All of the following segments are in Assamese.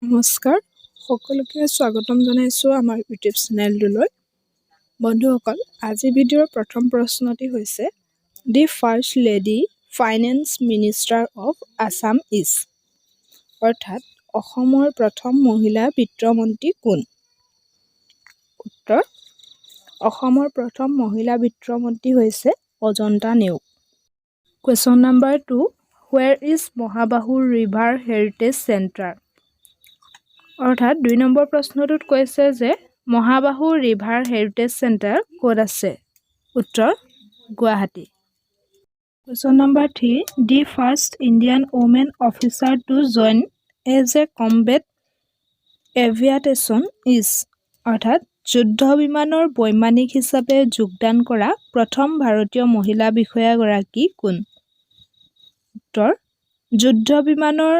নমস্কাৰ সকলোকে স্বাগতম জনাইছোঁ আমাৰ ইউটিউব চেনেলটোলৈ। বন্ধুসকল, আজি ভিডিঅ'ৰ প্ৰথম প্ৰশ্নটি হৈছে the first lady finance minister of Assam is, অৰ্থাৎ অসমৰ প্ৰথম মহিলা বিত্তমন্ত্ৰী কোন? উত্তৰ, অসমৰ প্ৰথম মহিলা বিত্তমন্ত্ৰী হৈছে Ajanta Neog. Question number 2, where is Mahabahu river heritage centre? অৰ্থাৎ 2 নম্বৰ প্ৰশ্নটোত কৈছে যে মহাবাহু ৰিভাৰ হেৰিটেজ চেণ্টাৰ ক'ত আছে? উত্তৰ, Guwahati. Question number 3, the first Indian woman officer to join as a combat aviation is, অৰ্থাৎ যুদ্ধ বিমানৰ বৈমানিক হিচাপে যোগদান কৰা প্ৰথম ভাৰতীয় মহিলা বিষয়াগৰাকী কোন? উত্তৰ, যুদ্ধ বিমানৰ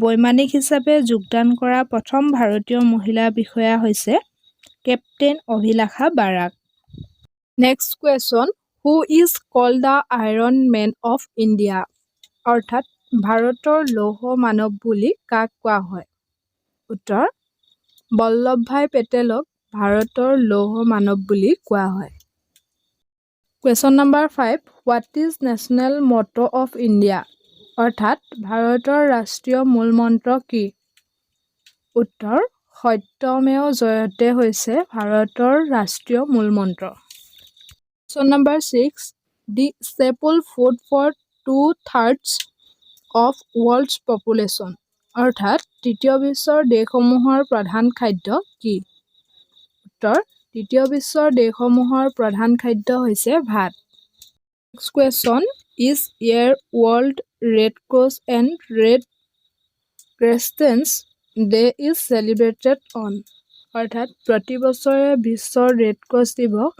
বৈমানিক হিচাপে যোগদান কৰা প্ৰথম ভাৰতীয় মহিলা বিষয়া হৈছে captain Abhilasha Barak. Next question, who is called the iron man of India? অৰ্থাৎ ভাৰতৰ লৌহ মানৱ বুলি কাক কোৱা হয়? উত্তৰ, বল্লভভাই পেটেলক ভাৰতৰ লৌহ মানৱ বুলি কোৱা হয়। Question number 5, what is national motto of India? অৰ্থাৎ ভাৰতৰ ৰাষ্ট্ৰীয় মূলমন্ত্ৰ কি? উত্তৰ, সত্যমেৱ জয়তে হৈছে ভাৰতৰ ৰাষ্ট্ৰীয় মূলমন্ত্ৰ। Question number 6, the staple food for 2/3 of world's population? অৰ্থাৎ তৃতীয় বিশ্বৰ দেশসমূহৰ প্ৰধান খাদ্য কি? উত্তৰ, তৃতীয় বিশ্বৰ দেশসমূহৰ প্ৰধান খাদ্য হৈছে ভাত। Next question, is year world red cross and red crescent day is celebrated on? অৰ্থাৎ প্ৰতি বছৰে বিশ্ব ৰেড ক্ৰছ দিৱস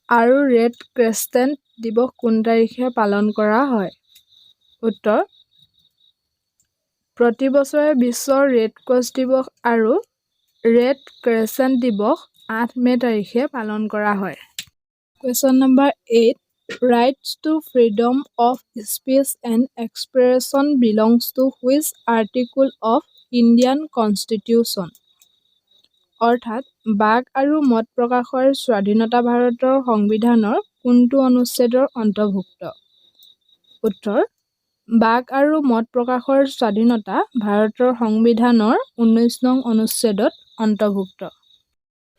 আৰু ৰেড ক্ৰেচেণ্ট দিৱস কোন তাৰিখে পালন কৰা হয়? উত্তৰ, প্ৰতি বছৰে বিশ্ব ৰেড ক্ৰছ দিৱস আৰু ৰেড ক্ৰেচেণ্ট দিৱস 8 মে' তাৰিখে পালন কৰা হয়। Question number 8, rights to freedom of speech and expression belongs two which article of Indian constitution? অৰ্থাৎ বাক আৰু মত প্ৰকাশৰ স্বাধীনতা ভাৰতৰ সংবিধানৰ কোনটো অনুচ্ছেদৰ অন্তৰ্ভুক্ত? উত্তৰ, বাক আৰু মত প্ৰকাশৰ স্বাধীনতা ভাৰতৰ সংবিধানৰ 19 নং অনুচ্ছেদত অন্তৰ্ভুক্ত।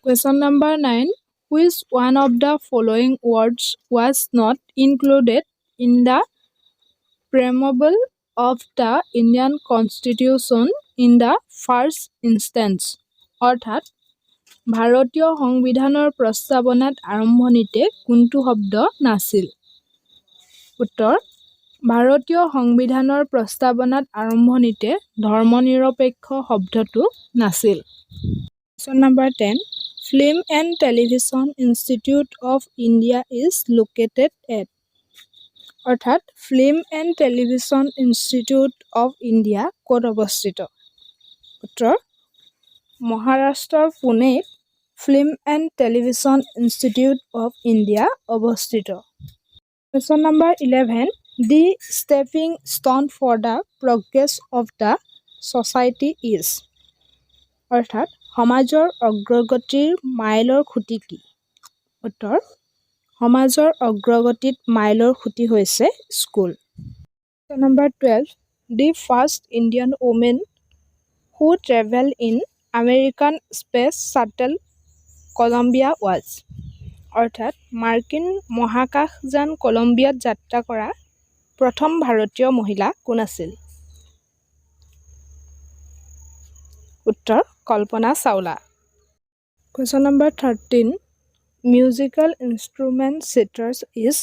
Question number 9, which one of the following words was not included in the preamble of the Indian constitution in the first instance? অৰ্থাৎ ভাৰতীয় সংবিধানৰ প্ৰস্তাৱনাত আৰম্ভণিতে কোনটো শব্দ নাছিল? উত্তৰ, ভাৰতীয় সংবিধানৰ প্ৰস্তাৱনাত আৰম্ভণিতে ধৰ্মনিৰপেক্ষ শব্দটো নাছিল। Question number 10, film and television institute of India is located at? অৰ্থাৎ film and television institute of India ক'ত অৱস্থিত? উত্তৰ, মহাৰাষ্ট্ৰৰ পুনেত film and television institute of India অৱস্থিত। Question number 11, the stepping stone for the progress of the society is? অৰ্থাৎ সমাজৰ অগ্ৰগতিৰ মাইলৰ খুঁটি কি? উত্তৰ, সমাজৰ অগ্ৰগতিত মাইলৰ খুঁটি হৈছে school. Question number 12, the first Indian woman who travel in American space shuttle Columbia was? অৰ্থাৎ মাৰ্কিন মহাকাশযান কলম্বিয়াত যাত্ৰা কৰা প্ৰথম ভাৰতীয় মহিলা কোন আছিল? উত্তৰ, Kalpana Chawla. Question number 13, musical instrument sitar's is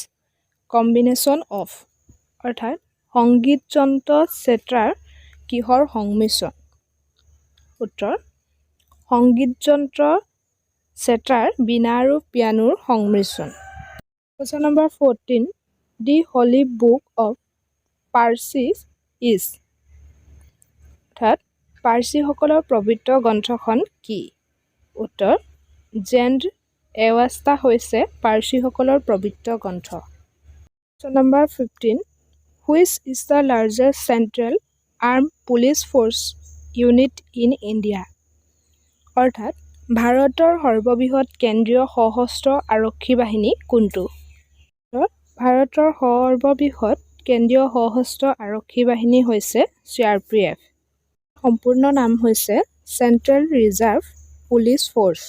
combination of? অৰ্থাৎ সংগীত যন্ত্ৰ ছেটাৰ কিহৰ সংমিশ্ৰণ? উত্তৰ, সংগীত যন্ত্ৰ ছেটাৰ বীণা আৰু পিয়ানোৰ সংমিশ্ৰণ। Question number 14, the holy book of Parsis is? অৰ্থাৎ পাৰ্চীসকলৰ পবিত্ৰ গ্ৰন্থখন কি? উত্তৰ, জেন্দ এৱাস্তা হৈছে পাৰ্চীসকলৰ পবিত্ৰ গ্ৰন্থ। Question number 15, which is the largest central armed police force unit in India? অৰ্থাৎ ভাৰতৰ সৰ্ববৃহৎ কেন্দ্ৰীয় সশস্ত্ৰ আৰক্ষী বাহিনী কোনটো? ভাৰতৰ সৰ্ববৃহৎ কেন্দ্ৰীয় সশস্ত্ৰ আৰক্ষী বাহিনী হৈছে CRPF। সম্পূৰ্ণ নাম হৈছে central reserve police force.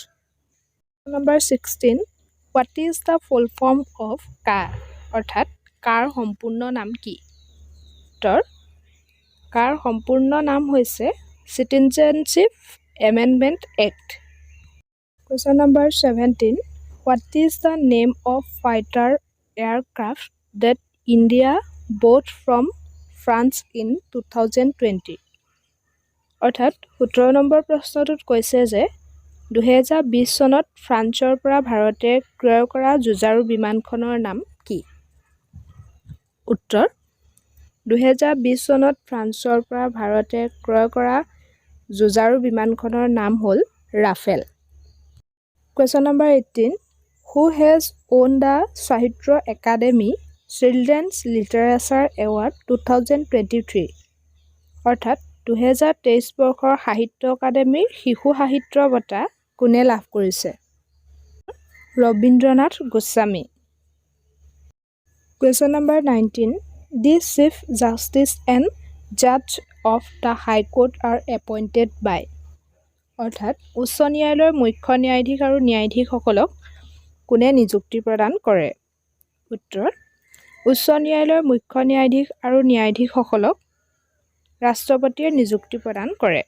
Number 16, what is the full form of car? অৰ্থাৎ কাৰ সম্পূৰ্ণ নাম কি? উত্তৰ, কাৰ সম্পূৰ্ণ নাম হৈছে citizenship amendment act. Question number 17, what is the name of fighter aircraft that India bought from France in 2020? অৰ্থাৎ 17 নম্বৰ প্ৰশ্নটোত কৈছে যে 2020 চনত ফ্ৰান্সৰ পৰা ভাৰতে ক্ৰয় কৰা যুঁজাৰু বিমানখনৰ নাম কি? উত্তৰ, 2020 চনত ফ্ৰান্সৰ পৰা ভাৰতে ক্ৰয় কৰা যুঁজাৰু বিমানখনৰ নাম হ'ল Rafale. Question number 18, who has won the Sahitya Akademi children's literature award 2023? অৰ্থাৎ 2023 বৰ্ষৰ সাহিত্য একাডেমীৰ শিশু সাহিত্য বঁটা কোনে লাভ কৰিছে? Rabindranath Goswami. Question number 19, the chief justice and জাজ of the high court are appointed by? অৰ্থাৎ উচ্চ ন্যায়ালয়ৰ মুখ্য ন্যায়াধীশ আৰু ন্যায়াধীশসকলক কোনে নিযুক্তি প্ৰদান কৰে? উত্তৰ, উচ্চ ন্যায়ালয়ৰ মুখ্য ন্যায়াধীশ আৰু ন্যায়াধীশসকলক ৰাষ্ট্ৰপতিয়ে নিযুক্তি প্ৰদান কৰে।